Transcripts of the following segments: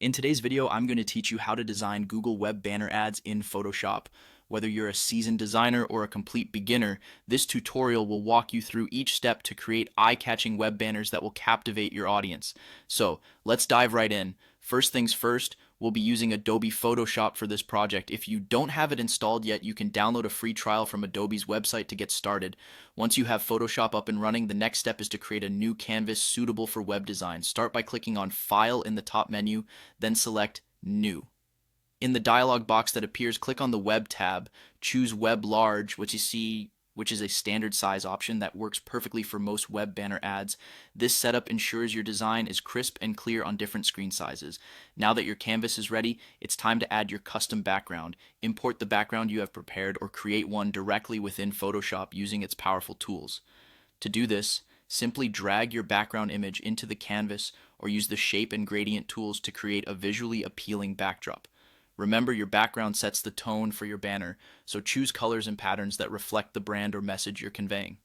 In today's video, I'm going to teach you how to design Google Web banner ads in Photoshop. Whether you're a seasoned designer or a complete beginner, this tutorial will walk you through each step to create eye-catching web banners that will captivate your audience. So, let's dive right in. First things first, we'll be using Adobe Photoshop for this project. If you don't have it installed yet, you can download a free trial from Adobe's website to get started. Once you have Photoshop up and running, the next step is to create a new canvas suitable for web design. Start by clicking on File in the top menu, then select New. In the dialog box that appears, click on the Web tab, choose Web Large, which is a standard size option that works perfectly for most web banner ads. This setup ensures your design is crisp and clear on different screen sizes. Now that your canvas is ready, it's time to add your custom background. Import the background you have prepared or create one directly within Photoshop using its powerful tools. To do this, simply drag your background image into the canvas or use the shape and gradient tools to create a visually appealing backdrop. Remember, your background sets the tone for your banner, so choose colors and patterns that reflect the brand or message you're conveying.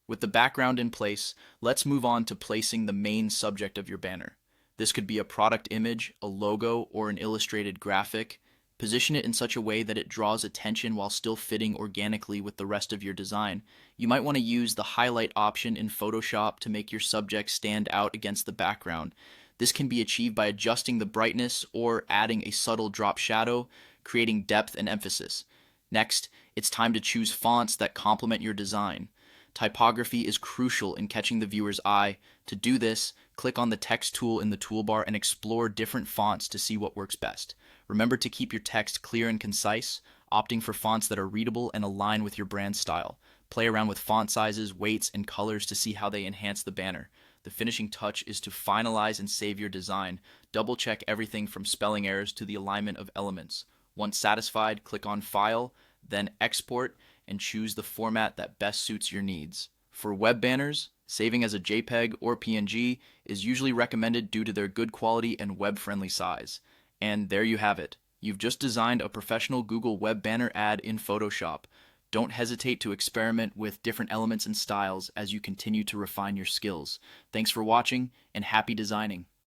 With the background in place, let's move on to placing the main subject of your banner. This could be a product image, a logo, or an illustrated graphic. Position it in such a way that it draws attention while still fitting organically with the rest of your design. You might want to use the highlight option in Photoshop to make your subject stand out against the background. This can be achieved by adjusting the brightness or adding a subtle drop shadow, creating depth and emphasis. Next, it's time to choose fonts that complement your design. Typography is crucial in catching the viewer's eye. To do this, click on the text tool in the toolbar and explore different fonts to see what works best. Remember to keep your text clear and concise, opting for fonts that are readable and align with your brand style. Play around with font sizes, weights, and colors to see how they enhance the banner. The finishing touch is to finalize and save your design. Double check everything from spelling errors to the alignment of elements. Once satisfied, click on File, then Export, and choose the format that best suits your needs. For web banners, saving as a JPEG or PNG is usually recommended due to their good quality and web-friendly size. And there you have it. You've just designed a professional Google Web banner ad in Photoshop. Don't hesitate to experiment with different elements and styles as you continue to refine your skills. Thanks for watching, and happy designing!